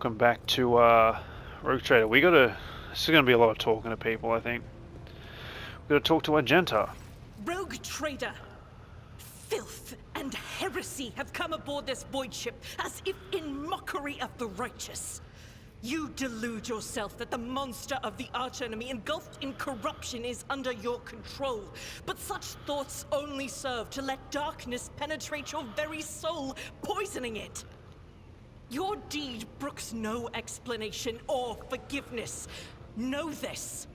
Welcome back to Rogue Trader. This is gonna be a lot of talking to people, I think. We gotta talk to Argenta. Rogue Trader! Filth and heresy have come aboard this void ship as if in mockery of the righteous. You delude yourself that the monster of the archenemy engulfed in corruption is under your control, but such thoughts only serve to let darkness penetrate your very soul, poisoning it. Your deed brooks no explanation or forgiveness. Know this.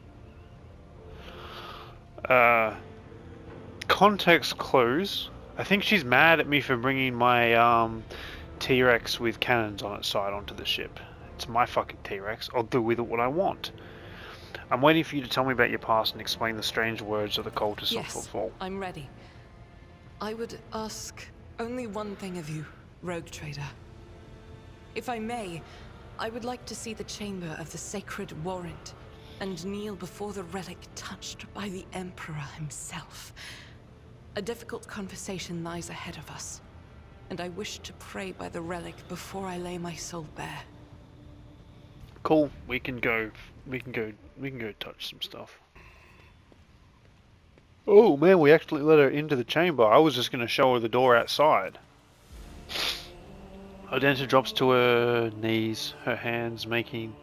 Context clues. I think she's mad at me for bringing my T-Rex with cannons on its side onto the ship. It's my fucking T-Rex. I'll do with it what I want. I'm waiting for you to tell me about your past and explain the strange words of the cultists of Footfall. I'm ready. I would ask only one thing of you, Rogue Trader. If I may, I would like to see the chamber of the sacred warrant and kneel before the relic touched by the Emperor himself. A difficult conversation lies ahead of us, and I wish to pray by the relic before I lay my soul bare. Cool. We can go touch some stuff. Oh man, we actually let her into the chamber. I was just gonna show her the door outside. Argenta drops to her knees, her hands making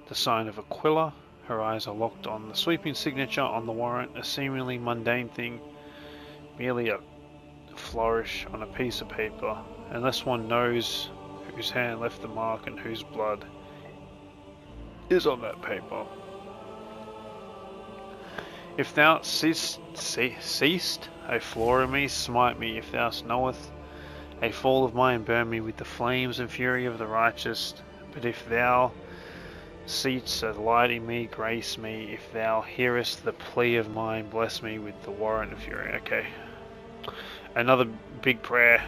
the sign of Aquila. Her eyes are locked on the sweeping signature on the warrant, a seemingly mundane thing, merely a flourish on a piece of paper, unless one knows whose hand left the mark and whose blood is on that paper. If thou ceased a flaw in me, smite me. If thou knowest a fall of mine, burn me with the flames and fury of the righteous. But if thou seest a light in me, grace me. If thou hearest the plea of mine, bless me with the warrant of fury. Okay. Another big prayer.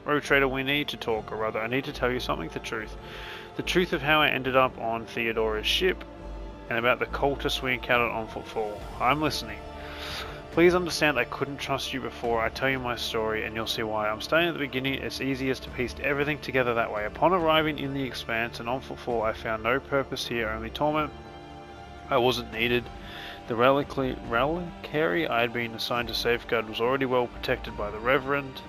Rogue Trader, we need to talk, or rather, I need to tell you something, the truth. The truth of how I ended up on Theodora's ship, and about the cultists we encountered on Footfall. I'm listening. Please understand I couldn't trust you before I tell you my story, and you'll see why. I'm starting at the beginning. It's easiest to piece everything together that way. Upon arriving in the Expanse and on Footfall, I found no purpose here, only torment. I wasn't needed. The reliquary I had been assigned to safeguard was already well protected by the Reverend,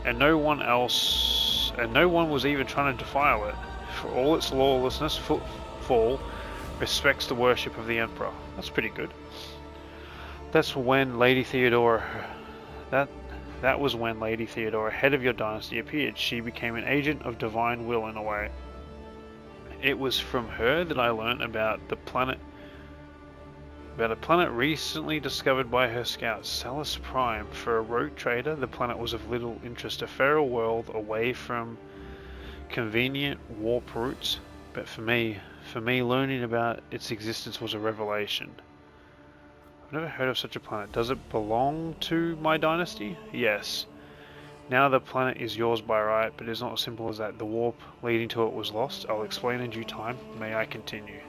and no one was even trying to defile it. For all its lawlessness, Footfall respects the worship of the Emperor. That's pretty good. That was when Lady Theodora, head of your dynasty, appeared. She became an agent of divine will in a way. It was from her that I learned about a planet recently discovered by her scouts, Salus Prime. For a rogue trader, the planet was of little interest, a feral world away from convenient warp routes. But for me, learning about its existence was a revelation. I've never heard of such a planet. Does it belong to my dynasty? Yes. Now the planet is yours by right, but it's not as simple as that. The warp leading to it was lost. I'll explain in due time. May I continue?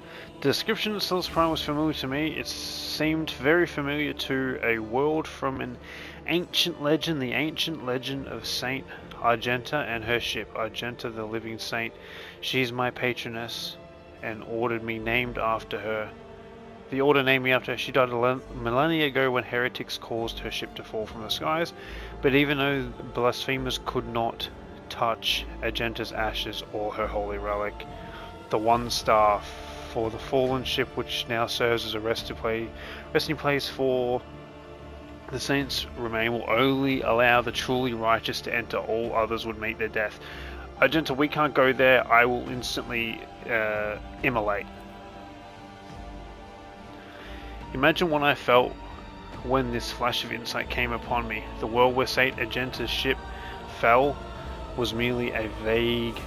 The description of Salus Prime was familiar to me. It seemed very familiar to a world from an ancient legend, the ancient legend of Saint Argenta and her ship, Argenta the Living Saint. She's my patroness and ordered me named after her. The order named me after her. She died a millennia ago when heretics caused her ship to fall from the skies. But even though blasphemers could not touch Argenta's ashes or her holy relic, the one star for the fallen ship, which now serves as a resting place for the saints remain, will only allow the truly righteous to enter. All others would meet their death. Argenta, we can't go there. I will instantly immolate. Imagine what I felt when this flash of insight came upon me. The world where Saint Argenta's ship fell was merely a vague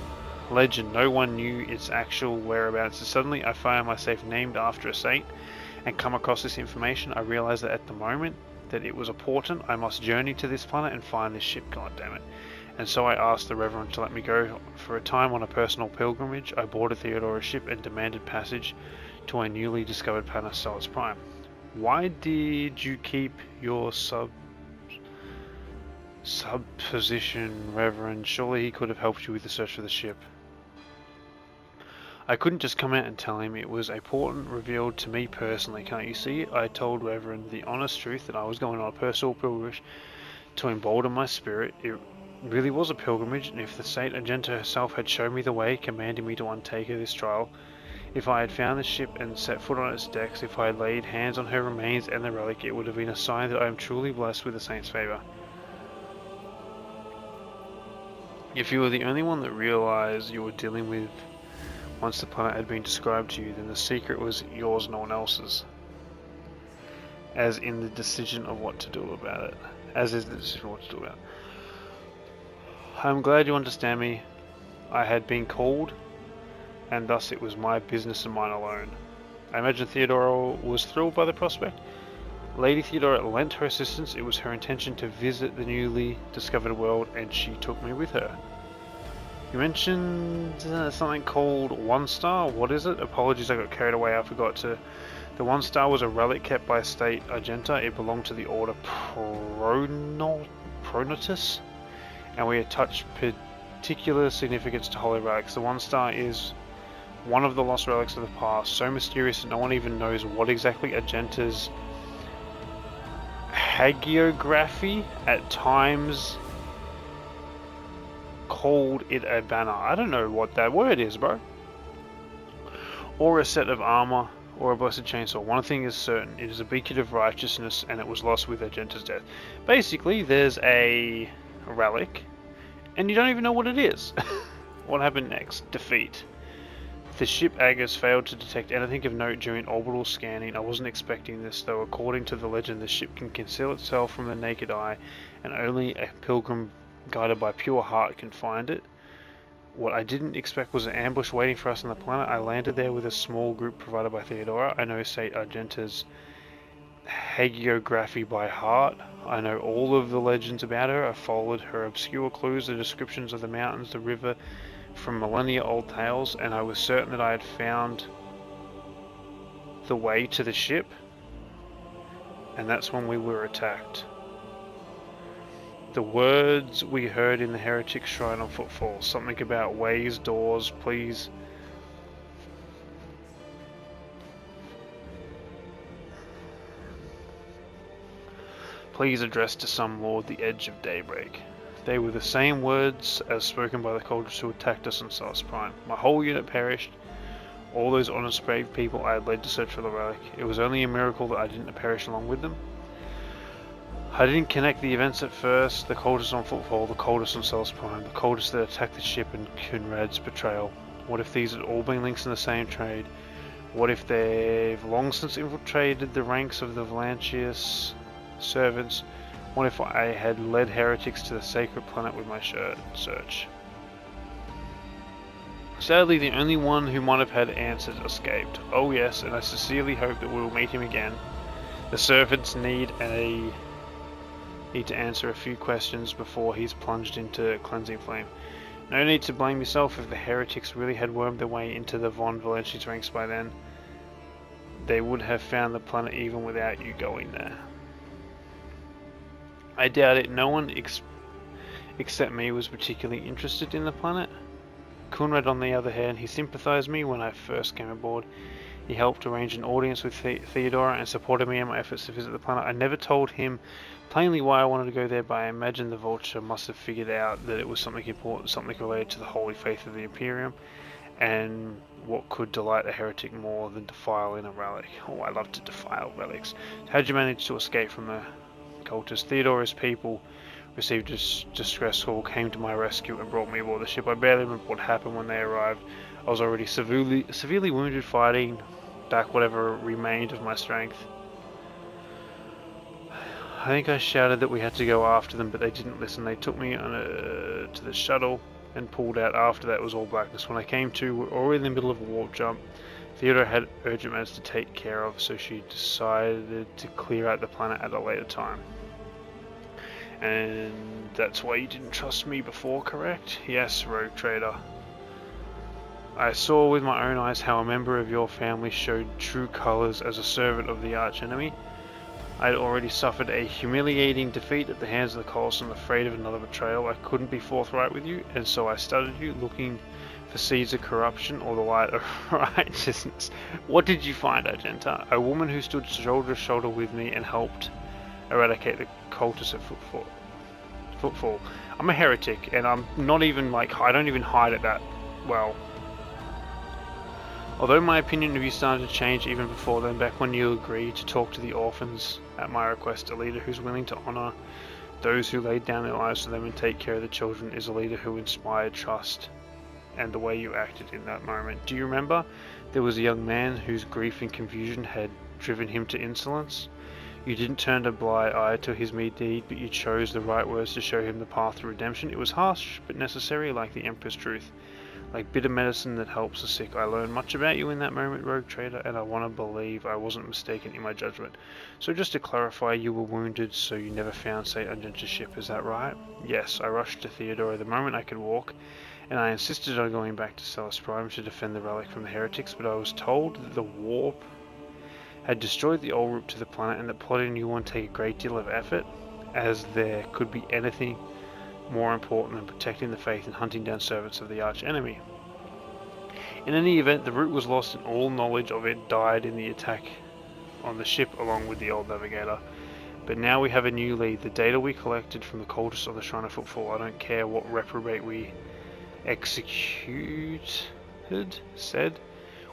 legend. No one knew its actual whereabouts. And suddenly I found myself named after a saint and come across this information. I realized that at the moment that it was important, I must journey to this planet and find this ship, goddammit. And so I asked the Reverend to let me go for a time on a personal pilgrimage. I boarded Theodora's ship and demanded passage to a newly discovered planet, Salus Prime. Why did you keep your supposition, Reverend? Surely he could have helped you with the search for the ship. I couldn't just come out and tell him. It was a portent revealed to me personally, can't you see? I told Reverend the honest truth that I was going on a personal pilgrimage to embolden my spirit. It really was a pilgrimage, and if the Saint Argenta herself had shown me the way, commanding me to undertake this trial, if I had found the ship and set foot on its decks, if I had laid hands on her remains and the relic, it would have been a sign that I am truly blessed with the Saint's favour. If you were the only one that realised you were dealing with once the planet had been described to you, then the secret was yours, no one else's. As in the decision of what to do about it. As is the decision of what to do about it. I'm glad you understand me. I had been called, and thus it was my business and mine alone. I imagine Theodora was thrilled by the prospect. Lady Theodora lent her assistance. It was her intention to visit the newly discovered world, and she took me with her. You mentioned something called One Star. What is it? Apologies, I got carried away. I forgot to. The One Star was a relic kept by State Argenta. It belonged to the Order Pronotus, and we attach particular significance to holy relics. The One Star is one of the lost relics of the past, so mysterious that no one even knows what exactly Argenta's hagiography at times called it a banner. I don't know what that word is, bro. Or a set of armor, or a blessed chainsaw. One thing is certain, it is a beacon of righteousness, and it was lost with Argenta's death. Basically, there's a relic, and you don't even know what it is. What happened next? Defeat. The ship Agus failed to detect anything of note during orbital scanning. I wasn't expecting this, though. According to the legend, the ship can conceal itself from the naked eye, and only a pilgrim guided by pure heart can find it. What I didn't expect was an ambush waiting for us on the planet. I landed there with a small group provided by Theodora. I know Saint Argenta's hagiography by heart. I know all of the legends about her. I followed her obscure clues, the descriptions of the mountains, the river, from millennia-old tales, and I was certain that I had found the way to the ship, and that's when we were attacked. The words we heard in the heretic shrine on footfall, something about ways, doors, please address to some lord the edge of daybreak. They were the same words as spoken by the cultists who attacked us on Solus Prime. My whole unit perished. All those honest brave people I had led to search for the relic. It was only a miracle that I didn't perish along with them. I didn't connect the events at first. The cultists on footfall, the cultists on Solus Prime, the cultists that attacked the ship, and Conrad's betrayal. What if these had all been links in the same trade? What if they've long since infiltrated the ranks of the Valancius servants? What if I had led heretics to the sacred planet with my search? Sadly, the only one who might have had answers escaped. Oh yes, and I sincerely hope that we will meet him again. The servants need to answer a few questions before he's plunged into cleansing flame. No need to blame yourself if the heretics really had wormed their way into the Von Valancius ranks by then. They would have found the planet even without you going there. I doubt it. No one except me was particularly interested in the planet. Conrad, on the other hand, he sympathized me when I first came aboard. He helped arrange an audience with Theodora and supported me in my efforts to visit the planet. I never told him plainly why I wanted to go there, but I imagine the Vulture must have figured out that it was something important, something related to the holy faith of the Imperium, and what could delight a heretic more than defiling a relic. Oh, I love to defile relics. How'd you manage to escape from the cultists? Theodora's people received a distress call, came to my rescue, and brought me aboard the ship. I barely remember what happened when they arrived. I was already severely wounded fighting back whatever remained of my strength. I think I shouted that we had to go after them, but they didn't listen. They took me on to the shuttle and pulled out. After that, it was all blackness. When I came to, we were already in the middle of a warp jump. Theodora had urgent matters to take care of, so she decided to clear out the planet at a later time. And that's why you didn't trust me before, correct? Yes, rogue trader. I saw with my own eyes how a member of your family showed true colors as a servant of the archenemy. I had already suffered a humiliating defeat at the hands of the Colossus and afraid of another betrayal. I couldn't be forthright with you, and so I studied you, looking for seeds of corruption or the light of righteousness. What did you find, Argenta? A woman who stood shoulder to shoulder with me and helped eradicate the cultists at Footfall. I'm a heretic, and I'm not even like, I don't even hide it that well. Although my opinion of you started to change even before then, back when you agreed to talk to the orphans at my request, a leader who's willing to honor those who laid down their lives for them and take care of the children is a leader who inspired trust. And the way you acted in that moment. Do you remember? There was a young man whose grief and confusion had driven him to insolence. You didn't turn a blind eye to his mean deed, but you chose the right words to show him the path to redemption. It was harsh, but necessary, like the Emperor's truth. Like bitter medicine that helps the sick. I learned much about you in that moment, rogue trader, and I want to believe I wasn't mistaken in my judgment. So just to clarify, you were wounded, so you never found St. Argenta's ship, is that right? Yes, I rushed to Theodora the moment I could walk, and I insisted on going back to Celis Prime to defend the relic from the heretics, but I was told that the warp had destroyed the old route to the planet and that plotting a new one take a great deal of effort, as there could be anything more important than protecting the faith and hunting down servants of the arch enemy. In any event, the route was lost and all knowledge of it died in the attack on the ship along with the old navigator. But now we have a new lead. The data we collected from the cultists on the Shrine of Footfall, I don't care what reprobate we executed, said.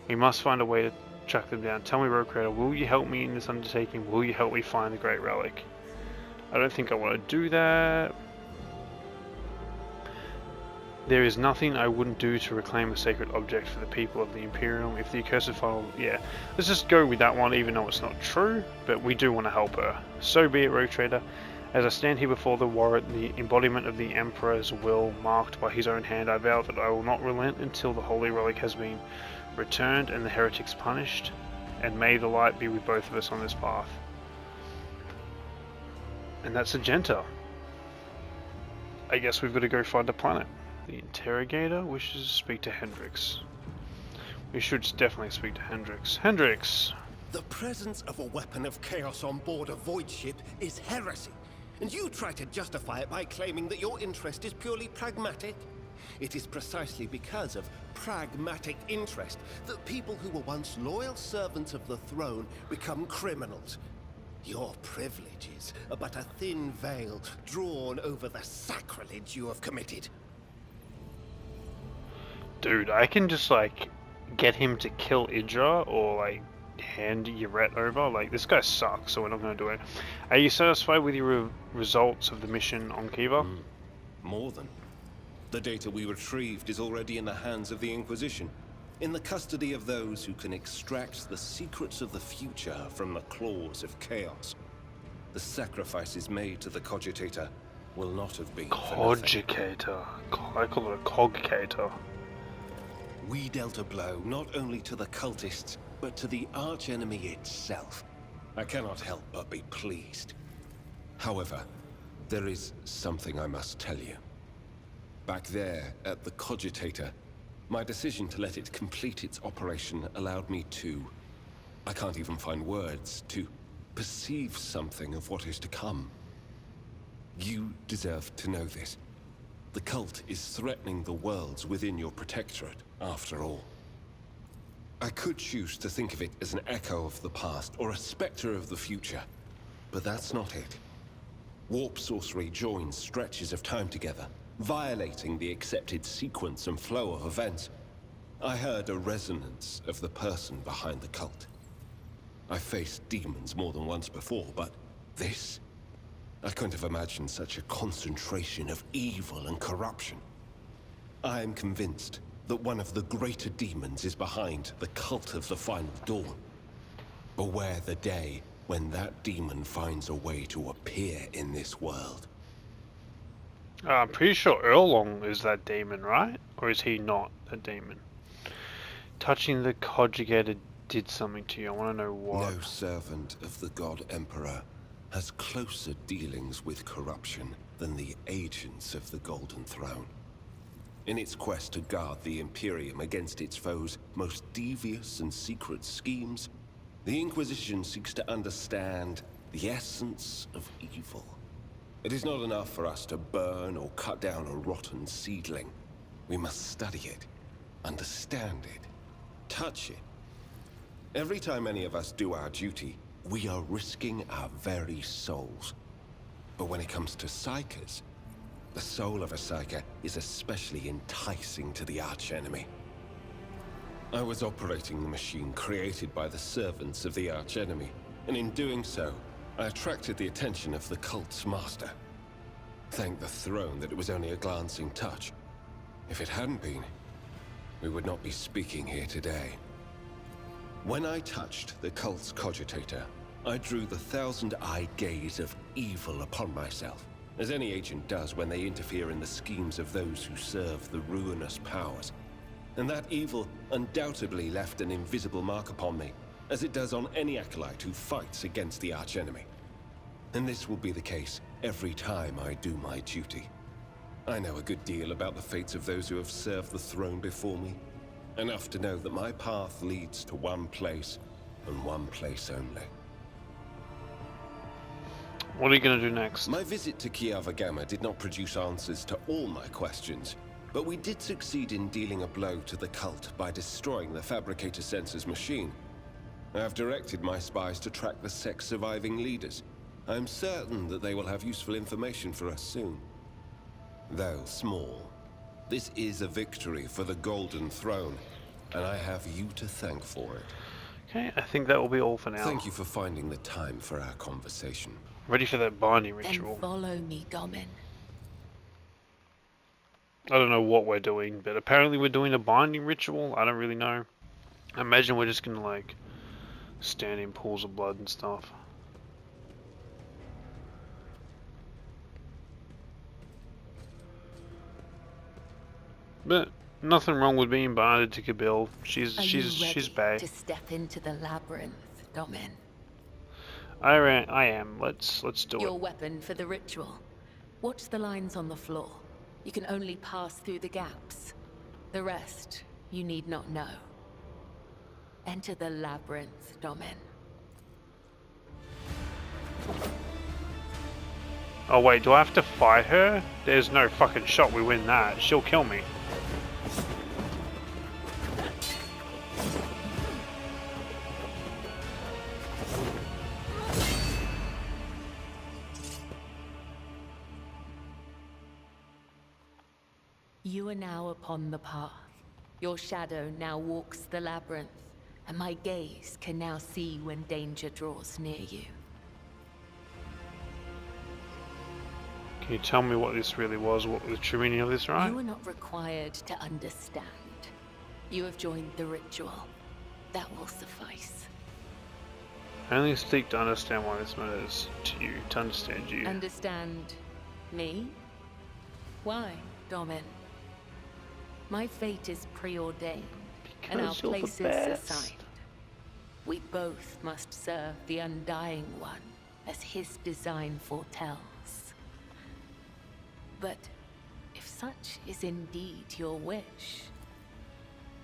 We must find a way to track them down. Tell me, Rogue Creator, will you help me in this undertaking? Will you help me find the Great Relic? I don't think I want to do that. There is nothing I wouldn't do to reclaim a sacred object for the people of the Imperium. If the accursed final, yeah, let's just go with that one, even though it's not true, but we do want to help her. So be it, Rogue Trader. As I stand here before the warrant, the embodiment of the Emperor's will, marked by his own hand, I vow that I will not relent until the Holy Relic has been returned and the heretics punished, and may the light be with both of us on this path. And that's Argenta. I guess we've got to go find a planet. The interrogator wishes to speak to Heinrix. We should definitely speak to Heinrix. Heinrix! The presence of a weapon of chaos on board a void ship is heresy, and you try to justify it by claiming that your interest is purely pragmatic. It is precisely because of pragmatic interest that people who were once loyal servants of the throne become criminals. Your privileges are but a thin veil drawn over the sacrilege you have committed. Dude, I can just like get him to kill Idra or like hand Yret over. Like, this guy sucks, so we're not going to do it. Are you satisfied with your results of the mission on Kiva? More than. The data we retrieved is already in the hands of the Inquisition, in the custody of those who can extract the secrets of the future from the claws of chaos. The sacrifices made to the Cogitator will not have been for nothing. Cogitator. I call it a cogcator. We dealt a blow not only to the cultists, but to the archenemy itself. I cannot help but be pleased. However, there is something I must tell you. Back there, at the Cogitator, my decision to let it complete its operation allowed me to... I can't even find words, to perceive something of what is to come. You deserve to know this. The cult is threatening the worlds within your protectorate, after all. I could choose to think of it as an echo of the past, or a specter of the future, but that's not it. Warp sorcery joins stretches of time together, violating the accepted sequence and flow of events. I heard a resonance of the person behind the cult. I faced demons more than once before, but this? I couldn't have imagined such a concentration of evil and corruption. I am convinced that one of the greater demons is behind the cult of the Final Dawn. Beware the day when that demon finds a way to appear in this world. I'm pretty sure Erlong is that demon, right? Or is he not a demon? Touching the Cogitator did something to you. I want to know what. No servant of the God Emperor has closer dealings with corruption than the agents of the Golden Throne. In its quest to guard the Imperium against its foes' most devious and secret schemes, the Inquisition seeks to understand the essence of evil. It is not enough for us to burn or cut down a rotten seedling. We must study it, understand it, touch it. Every time any of us do our duty, we are risking our very souls. But when it comes to psychers, the soul of a psyker is especially enticing to the archenemy. I was operating the machine created by the servants of the archenemy, and in doing so, I attracted the attention of the cult's master. Thank the throne that it was only a glancing touch. If it hadn't been, we would not be speaking here today. When I touched the cult's cogitator, I drew the thousand-eyed gaze of evil upon myself, as any agent does when they interfere in the schemes of those who serve the ruinous powers. And that evil undoubtedly left an invisible mark upon me, as it does on any acolyte who fights against the archenemy. And this will be the case every time I do my duty. I know a good deal about the fates of those who have served the throne before me. Enough to know that my path leads to one place, and one place only. What are you going to do next? My visit to Kiava Gamma did not produce answers to all my questions, but we did succeed in dealing a blow to the cult by destroying the Fabricator Sensor's machine. I have directed my spies to track the sect's surviving leaders. I am certain that they will have useful information for us soon. Though small, this is a victory for the Golden Throne, and I have you to thank for it. Okay, I think that will be all for now. Thank you for finding the time for our conversation. Ready for that binding ritual. Then follow me, Domin. I don't know what we're doing, but apparently we're doing a binding ritual. I don't really know. I imagine we're just gonna like stand in pools of blood and stuff. But nothing wrong with being binded to Kibellah. She's bae. To step into the labyrinth, Domin. I am. Let's do Your it. weapon for the ritual. Watch the lines on the floor. You can only pass through the gaps. The rest, you need not know. Enter the labyrinth, Domin. Oh wait, do I have to fight her? There's no fucking shot we win that. She'll kill me. You are now upon the path. Your shadow now walks the labyrinth, and my gaze can now see when danger draws near you. Can you tell me what this really was? What the true meaning of this, right? You are not required to understand. You have joined the ritual. That will suffice. I only seek to understand why this matters to you, to understand you. Understand me? Why, Domin? My fate is preordained, and our places assigned. We both must serve the Undying One, as his design foretells. But if such is indeed your wish,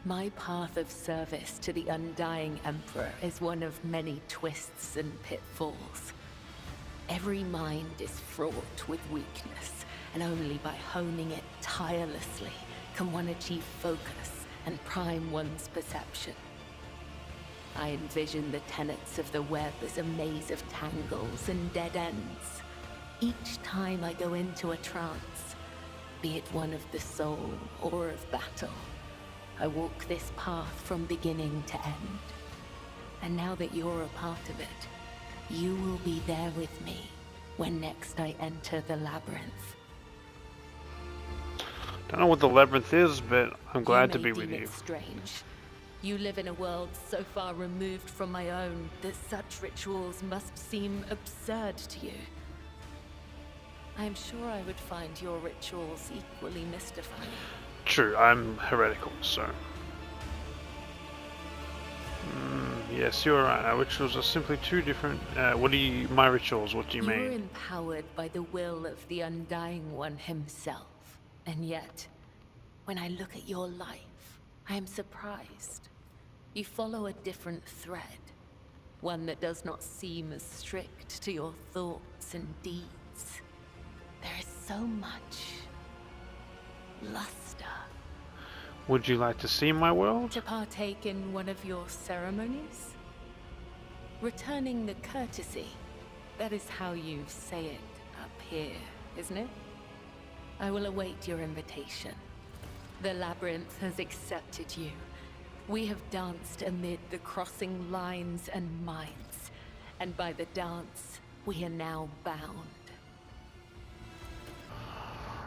my path of service to the Undying Emperor is one of many twists and pitfalls. Every mind is fraught with weakness, and only by honing it tirelessly can one achieve focus and prime one's perception. I envision the tenets of the web as a maze of tangles and dead ends. Each time I go into a trance, be it one of the soul or of battle, I walk this path from beginning to end. And now that you're a part of it, you will be there with me when next I enter the labyrinth. Don't know what the labyrinth is, but I'm glad to be with you. Strange. You live in a world so far removed from my own that such rituals must seem absurd to you. I am sure I would find your rituals equally mystifying. True, I'm heretical, so... yes, you're right. Our rituals are simply two different... my rituals, what do you mean? You are empowered by the will of the Undying One himself. And yet, when I look at your life, I am surprised. You follow a different thread. One that does not seem as strict to your thoughts and deeds. There is so much luster. Would you like to see my world? To partake in one of your ceremonies? Returning the courtesy. That is how you say it up here, isn't it? I will await your invitation. The labyrinth has accepted you. We have danced amid the crossing lines and minds, and by the dance, we are now bound.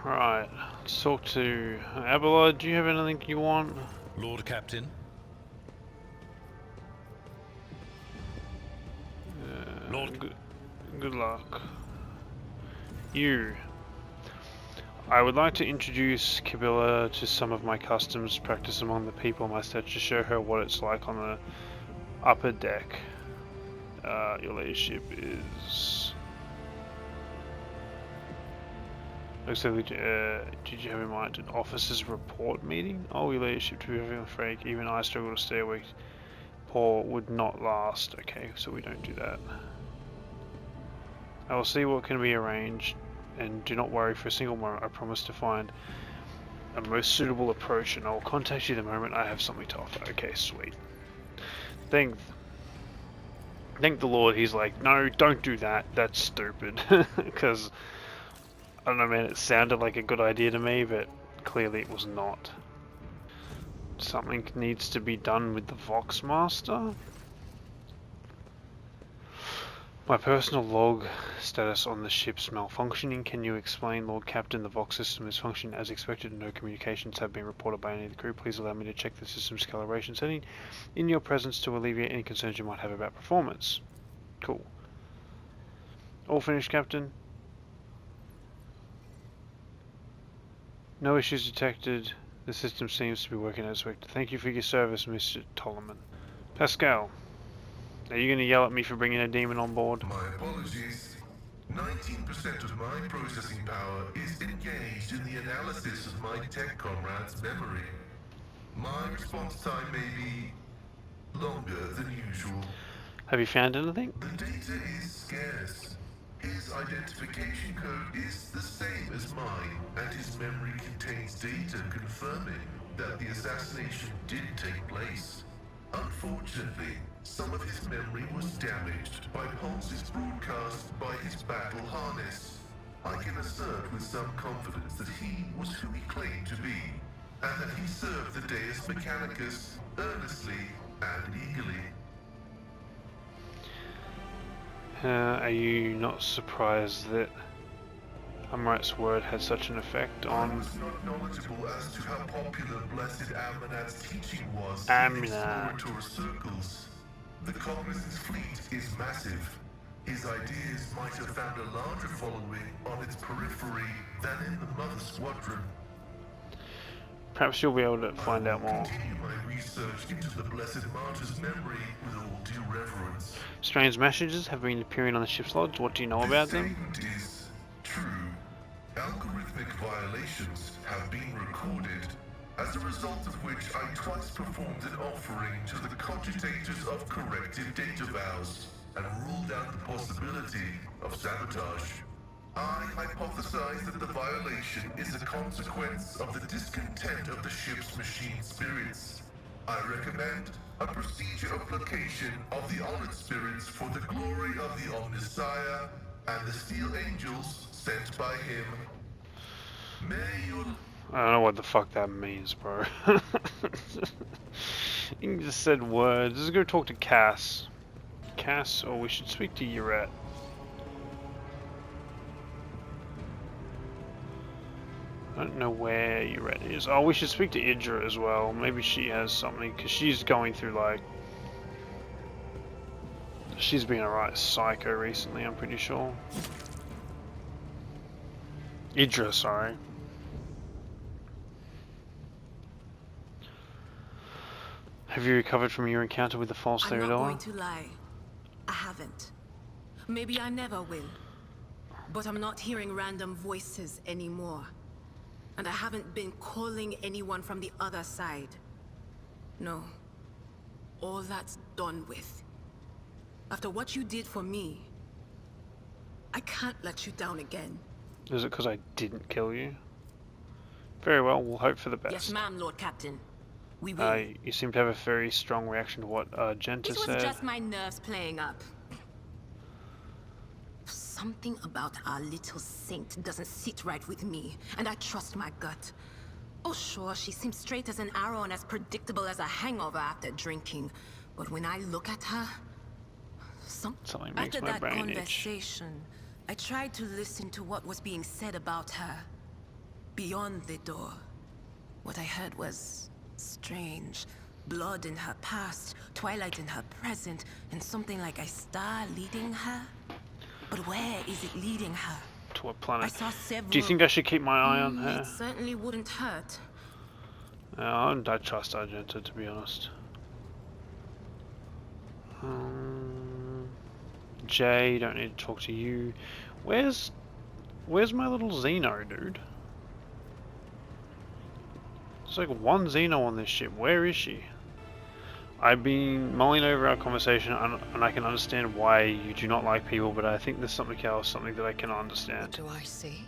Right, let's talk to Abelard. Do you have anything you want? Lord Captain. Good luck. I would like to introduce Kibellah to some of my customs practice among the people of my state to show her what it's like on the upper deck. Your leadership is... Looks like, did you have in mind an officer's report meeting? Oh, your leadership to be very frank, even I struggle to stay awake. Poor would not last. Okay, so we don't do that. I will see what can be arranged, and do not worry for a single moment. I promise to find a most suitable approach, and I will contact you the moment I have something to offer. Okay, sweet. Thank the Lord, he's like, no, don't do that. That's stupid. Because, I don't know, man, it sounded like a good idea to me, but clearly it was not. Something needs to be done with the Vox Master. My personal log status on the ship's malfunctioning. Can you explain, Lord Captain? The Vox system is functioning as expected and no communications have been reported by any of the crew. Please allow me to check the system's calibration setting in your presence to alleviate any concerns you might have about performance. Cool. All finished, Captain? No issues detected. The system seems to be working as expected. Thank you for your service, Mr. Tolleman. Pascal. Are you going to yell at me for bringing a demon on board? My apologies. 19% of my processing power is engaged in the analysis of my tech comrade's memory. My response time may be longer than usual. Have you found anything? The data is scarce. His identification code is the same as mine, and his memory contains data confirming that the assassination did take place. Unfortunately, some of his memory was damaged by pulses broadcast by his battle harness. I can assert with some confidence that he was who he claimed to be, and that he served the Deus Mechanicus earnestly and eagerly. Are you not surprised that Amrit's word had such an effect on... I was not knowledgeable as to how popular Blessed Ammanat's teaching was in explorator circles. The Cognizant's fleet is massive. His ideas might have found a larger following on its periphery than in the Mother Squadron. Perhaps you'll be able to find out more. Continue my research into the Blessed Martyr's memory with all due reverence. Strange messages have been appearing on the ship's logs. What do you know about them? The statement is true. Algorithmic violations have been recorded, as a result of which I twice performed an offering to the cogitators of corrective data vows, and ruled out the possibility of sabotage. I hypothesize that the violation is a consequence of the discontent of the ship's machine spirits. I recommend a procedure of placation of the honored spirits for the glory of the Omnissiah and the steel angels sent by him. May your... I don't know what the fuck that means, bro. You just said words. Let's go talk to Cass. Cass, or we should speak to Uret. I don't know where Uret is. Oh, we should speak to Idra as well. Maybe she has something, because she's going through, like... She's been a right psycho recently, I'm pretty sure. Idra, sorry. Have you recovered from your encounter with the false Theodore? I'm not going to lie. I haven't. Maybe I never will. But I'm not hearing random voices anymore. And I haven't been calling anyone from the other side. No. All that's done with. After what you did for me, I can't let you down again. Is it because I didn't kill you? Very well, we'll hope for the best. Yes, ma'am, Lord Captain. We will. You seem to have a very strong reaction to what Argenta It was said. just my nerves playing up. Something about our little saint doesn't sit right with me, and I trust my gut. Oh sure, she seems straight as an arrow and as predictable as a hangover after drinking. But when I look at her... Something makes After my that brain itch. conversation, I tried to listen to what was being said about her. Beyond the door. What I heard was... strange. Blood in her past, twilight in her present, and something like a star leading her. But where is it leading her? To a planet. I saw several... Do you think I should keep my eye on her? It certainly wouldn't hurt. I trust Argenta, to be honest. Jay, don't need to talk to you. Where's my little Xeno, dude? There's like one Xeno on this ship. Where is she? I've been mulling over our conversation, and I can understand why you do not like people, but I think there's something else, something that I cannot understand. What do I see?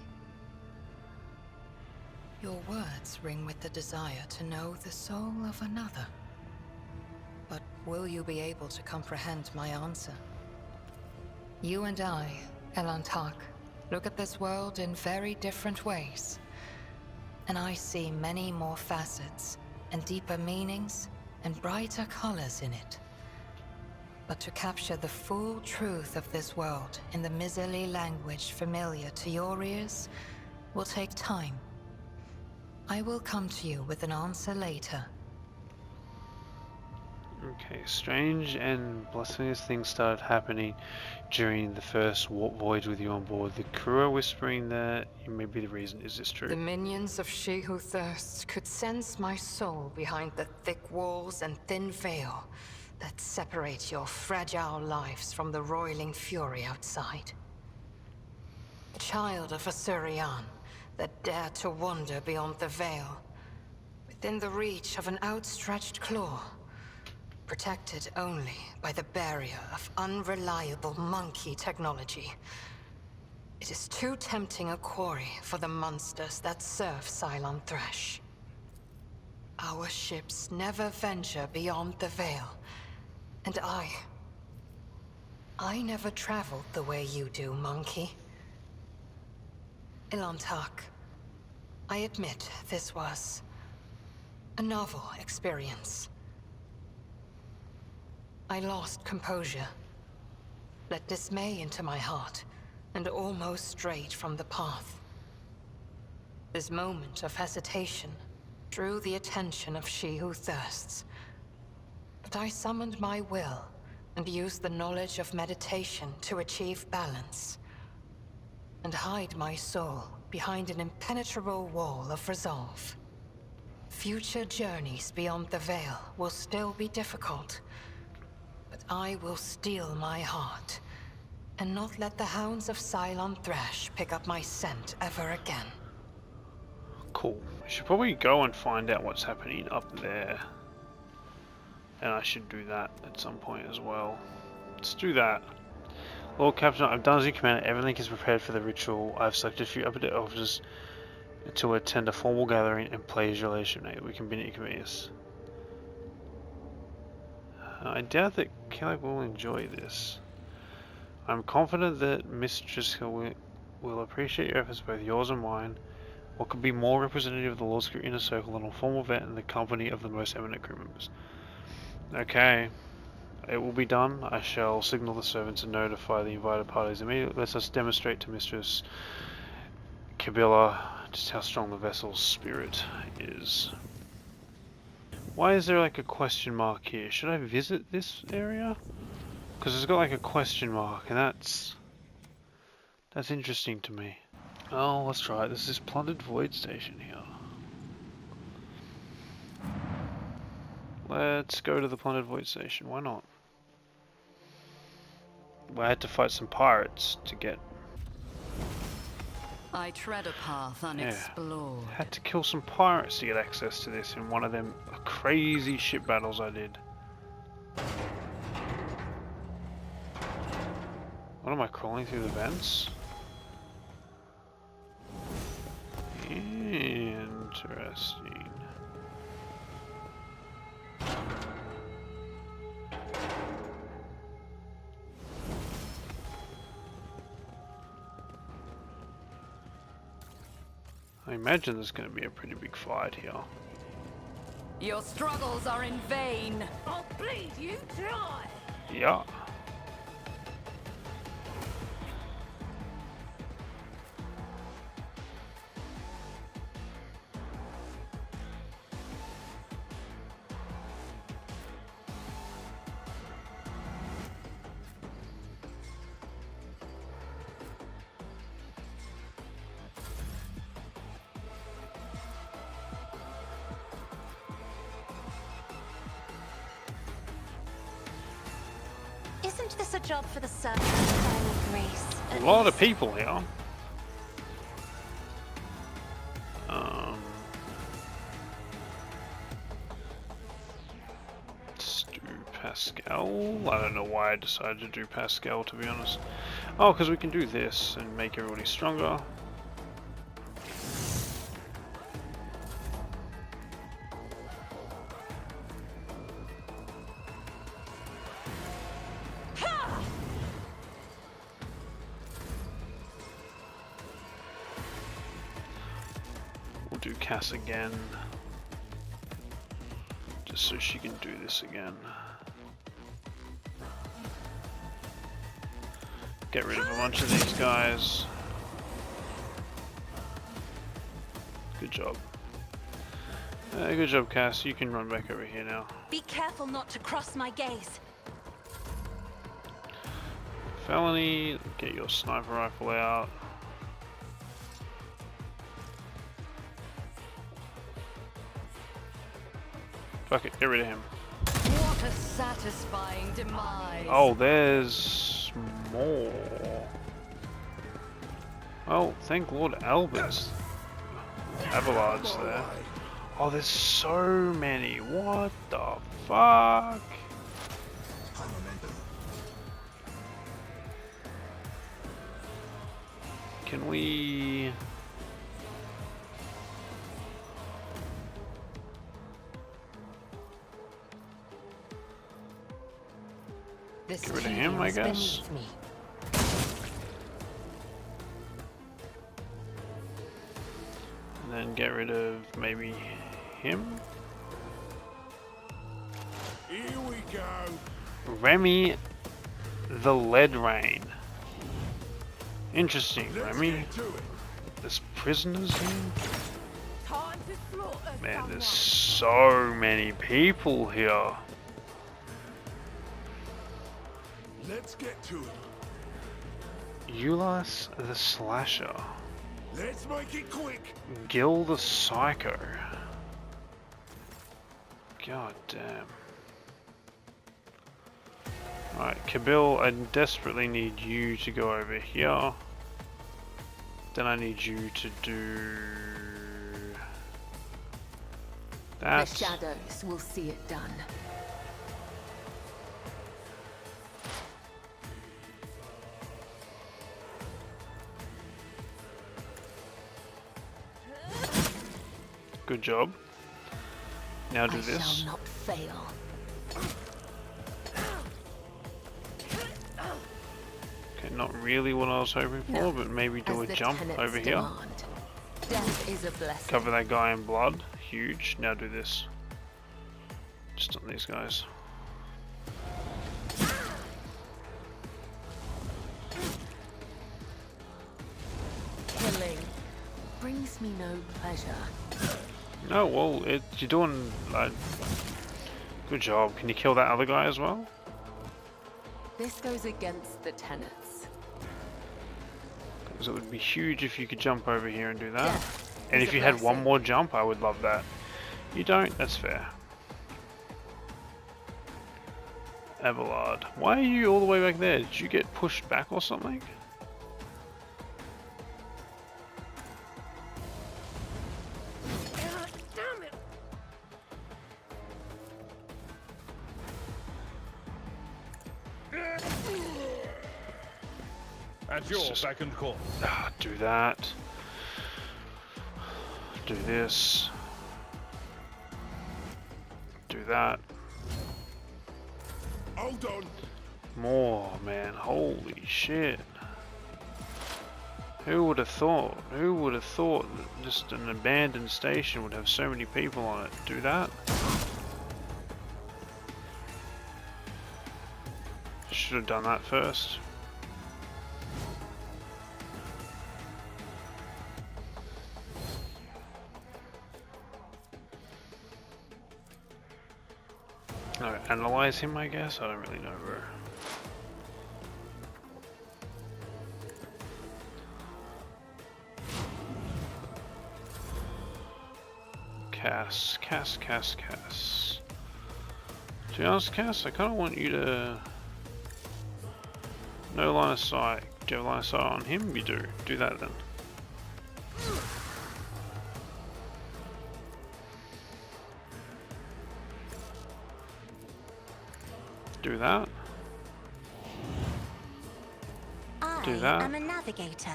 Your words ring with the desire to know the soul of another. But will you be able to comprehend my answer? You and I, Elantark, look at this world in very different ways. And I see many more facets, and deeper meanings, and brighter colors in it. But to capture the full truth of this world in the miserly language familiar to your ears will take time. I will come to you with an answer later. Okay, strange and blasphemous things started happening during the first warp voyage with you on board. The crew are whispering that you may be the reason. Is this true? The minions of She Who Thirsts could sense my soul behind the thick walls and thin veil that separate your fragile lives from the roiling fury outside. A child of Asurian that dared to wander beyond the veil, within the reach of an outstretched claw. Protected only by the barrier of unreliable monkey technology. It is too tempting a quarry for the monsters that serve Cylon Thresh. Our ships never venture beyond the veil, and I never traveled the way you do, monkey. Elantark, I admit this was a novel experience. I lost composure, let dismay into my heart, and almost strayed from the path. This moment of hesitation drew the attention of She Who Thirsts. But I summoned my will and used the knowledge of meditation to achieve balance, and hide my soul behind an impenetrable wall of resolve. Future journeys beyond the veil will still be difficult, but I will steel my heart, and not let the hounds of Cylon Thresh pick up my scent ever again. Cool. I should probably go and find out what's happening up there. And I should do that at some point as well. Let's do that. Lord Captain, I've done as you commanded. Everything is prepared for the ritual. I've selected a few upper officers to attend a formal gathering and pledge relationship. We can be at convenience. I doubt that Caleb will enjoy this. I'm confident that Mistress Hill will appreciate your efforts, both yours and mine. What could be more representative of the Lord's Crew Inner Circle than a formal event in the company of the most eminent crew members? Okay, it will be done. I shall signal the servants and notify the invited parties immediately. Let us demonstrate to Mistress Kibellah just how strong the vessel's spirit is. Why is there like a question mark here? Should I visit this area? Because it's got like a question mark, and that's interesting to me. Oh, let's try it. This is Plundered Void Station here. Let's go to the Plundered Void Station. Why not? I had to fight some pirates to get. I tread a path unexplored. Yeah. Had to kill some pirates to get access to this in one of them crazy ship battles I did. What am I crawling through the vents? Interesting. I imagine there's going to be a pretty big fight here. Your struggles are in vain. I'll bleed you dry. Yeah. Isn't this a job for the servant of final grace? A lot of people here. Let's do Pascal. I don't know why I decided to do Pascal, to be honest. Oh, because we can do this and make everybody stronger. Do Cass again, just so she can do this again. Get rid of a bunch of these guys. Good job. Good job, Cass. You can run back over here now. Be careful not to cross my gaze. Felony, get your sniper rifle out. Fuck it, get rid of him. What a satisfying demise. Oh, there's more. Oh, thank Lord Albert's. Abelard's there. Oh, there's so many. What the fuck? Can we... This Get rid of him, I guess. And then get rid of maybe him. Here we go. Remy the Lead Rain. Interesting, Remy. There's prisoners here. Time to slaughter Man, there's someone. so many people here. Let's get to it. Eulas the Slasher. Let's make it quick. Gil the Psycho. God damn. Alright, Kibellah, I desperately need you to go over here. Then I need you to do that. The shadows will see it done. Good job. Now do I this. shall not fail. Okay, not really what I was hoping for, No, but maybe do as a the jump tenets over here. demand. Death is a blessing. Cover that guy in blood. Huge. Now do this. Just on these guys. Killing brings me no pleasure. No, well, you're doing good job. Can you kill that other guy as well? This goes against the tenets. Because it would be huge if you could jump over here and do that. Death And is if a you had one blessing. more jump, I would love that. You don't? That's fair. Abelard. Why are you all the way back there? Did you get pushed back or something? Damn it! At your second call. Do that. Do this. Do that. Hold on. More, man. Holy shit. Who would have thought? Who would have thought that just an abandoned station would have so many people on it? Do that? Should have done that first. No, analyze him, I guess? I don't really know, bro. Cass. To be honest, Cass, I kind of want you to... No line of sight. Do you have line of sight on him? You do. Do that then. Do that. Do that. I am a navigator,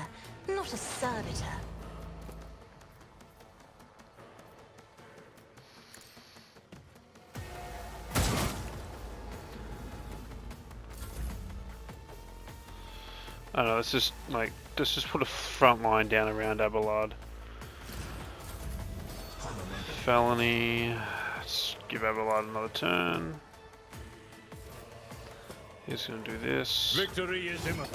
not a servitor. I don't know, let's just put a front line down around Abelard. Felony. Let's give Abelard another turn. He's gonna do this. Victory is imminent.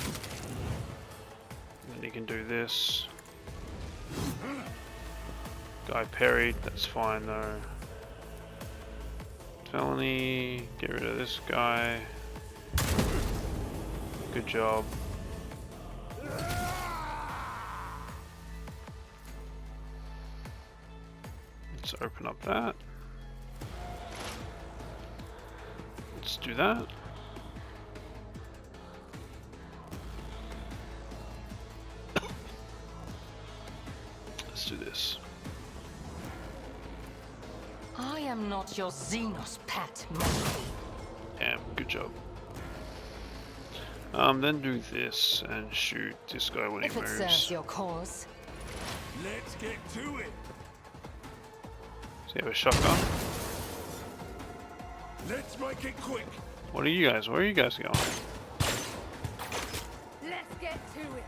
Then he can do this. Guy parried, that's fine though. Felony, get rid of this guy. Good job. Let's open up that. Let's do that. Let's do this. I am not your Xenos pet, Damn, good job. Then do this and shoot this guy when he moves. If it serves your cause. Let's get to it. Does he have a shotgun? Let's make it quick. What are you guys? Where are you guys going? Let's get to it.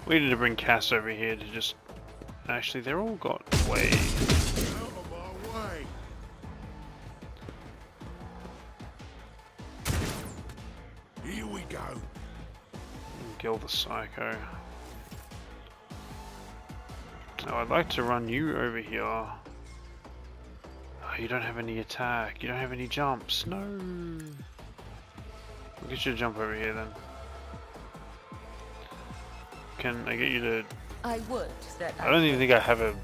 We need to bring Cass over here to just... Actually, they're all got way... Out of our way. Here we go. Kill the Psycho. Now I'd like to run you over here. Oh, you don't have any attack. You don't have any jumps. No. We'll get you to jump over here then. Can I get you to... I would that I don't even think I have a...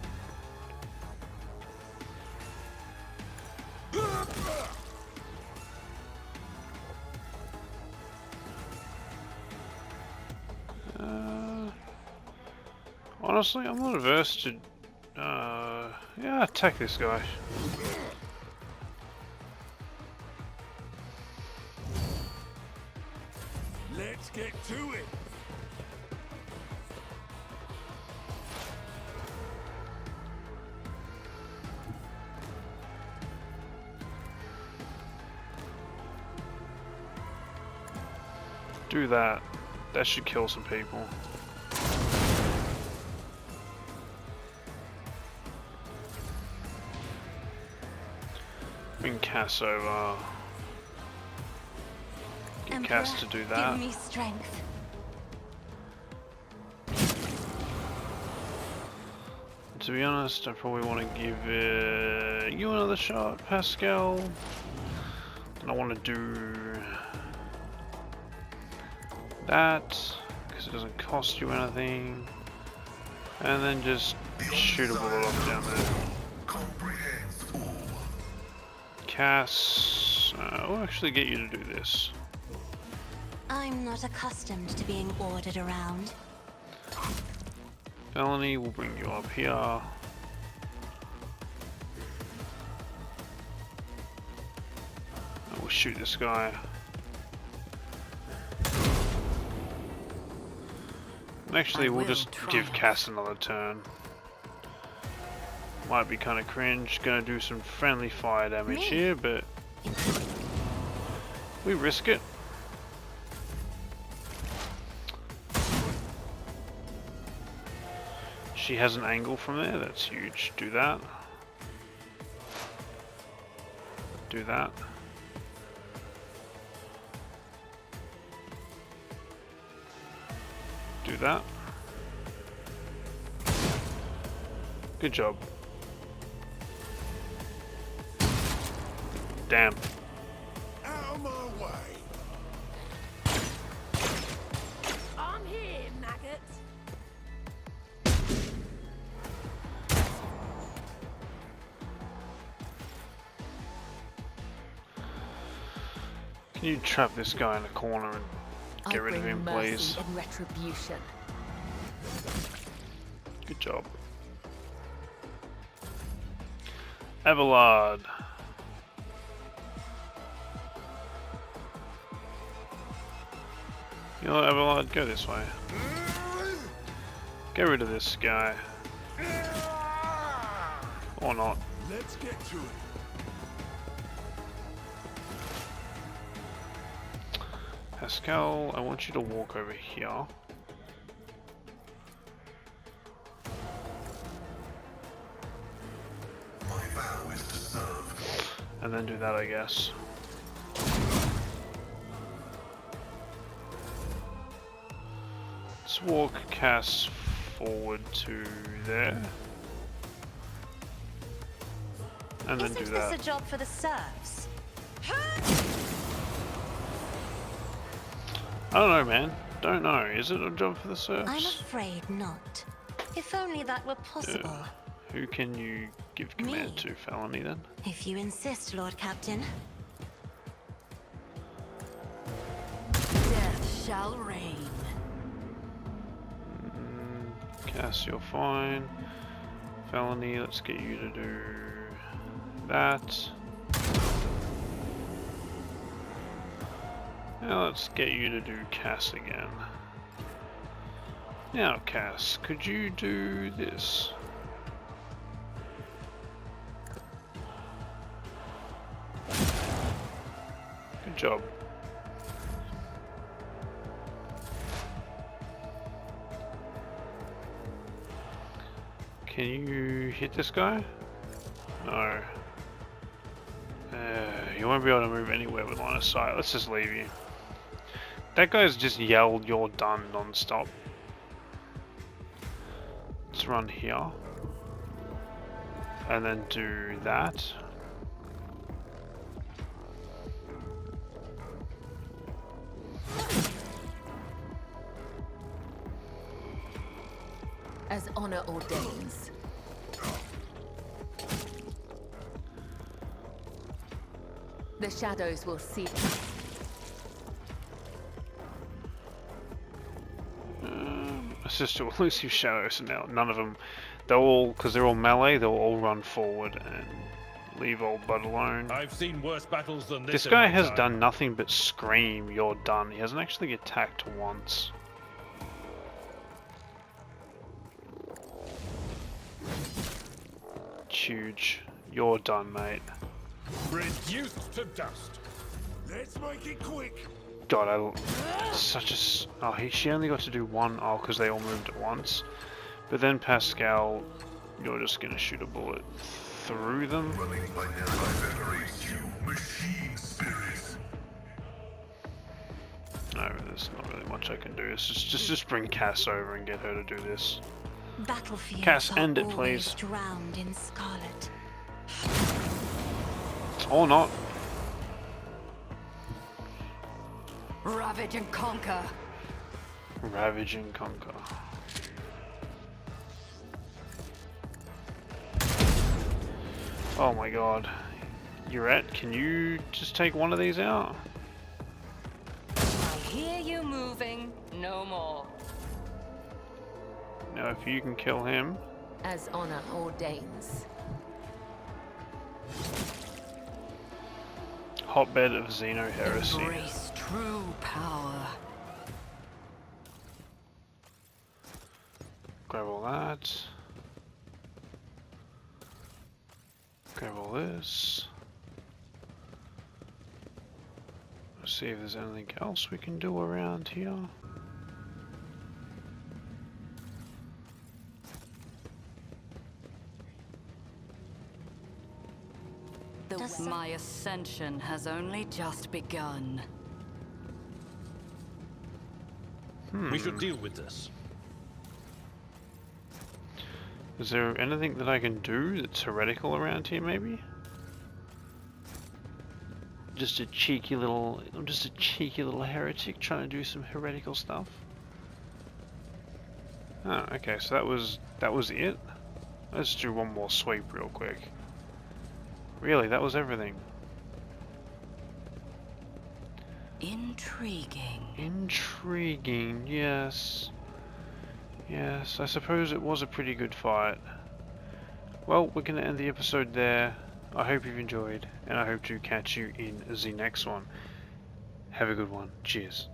Honestly, I'm not averse to... yeah, attack this guy. Let's get to it. Do that. That should kill some people. Bring Cass over. Get Cass to do that. Give me strength. To be honest, I probably want to give you another shot, Pascal. And I want to do that because it doesn't cost you anything, and then just shoot a bullet off down there. Cass, we'll actually get you to do this. I'm not accustomed to being ordered around. Felony, we'll bring you up here. And we'll shoot this guy. And actually, we'll just give Cass another turn. Might be kind of cringe. Gonna do some friendly fire damage here, but we risk it. She has an angle from there, that's huge. Do that. Do that. Do that. Good job. Damn. Out of my way. I'm here, maggot. Can you trap this guy in a corner and get rid of him, please? And retribution. Good job. Abelard. You know what, Abelard, go this way. Get rid of this guy. Or not. Let's get to it. Pascal, I want you to walk over here. My vow is to serve. And then do that, I guess. Let's walk Cass forward to there. And then do Isn't that. this a job for the serfs? I don't know, man. Don't know. Is it a job for the serfs? I'm afraid not. If only that were possible. Who can you give command Me. to, Felony, then? If you insist, Lord Captain. Death shall reign. Cass, you're fine. Felony, let's get you to do that. Now let's get you to do Cass again. Now, Cass, could you do this? Good job. Can you hit this guy? No. You won't be able to move anywhere with line of sight. Let's just leave you. That guy's just yelled, "You're done," non-stop. Let's run here. And then do that. As honor ordains. The shadows will see. Assist to elusive shadows, and now none of them. They'll all, because they're all melee, they'll all run forward and leave old Bud alone. I've seen worse battles than This in guy my has time. done nothing but scream, "You're done." He hasn't actually attacked once. Huge. You're done, mate. Reduced to dust. Let's make it quick. God, such a... Oh, she only got to do one. Oh, because they all moved at once. But then Pascal, you're just going to shoot a bullet through them. Running by now, I venerate you, machine spirits. No, there's not really much I can do. It's just bring Cass over and get her to do this. Battlefields Cass, are end it, always please. drowned in scarlet. Or not. Ravage and conquer. Ravage and conquer. Oh my god. Youret, can you just take one of these out? I hear you moving. No more. Now if you can kill him. As honor ordains. Hotbed of Xeno heresy. Embrace true power. Grab all that. Grab all this. Let's see if there's anything else we can do around here. My ascension has only just begun. We should deal with this. Is there anything that I can do that's heretical around here, maybe? Just a cheeky little heretic trying to do some heretical stuff. Oh, okay, so that was it? Let's do one more sweep real quick. Really, that was everything. Intriguing. Intriguing, yes. Yes, I suppose it was a pretty good fight. Well, we're going to end the episode there. I hope you've enjoyed, and I hope to catch you in the next one. Have a good one. Cheers.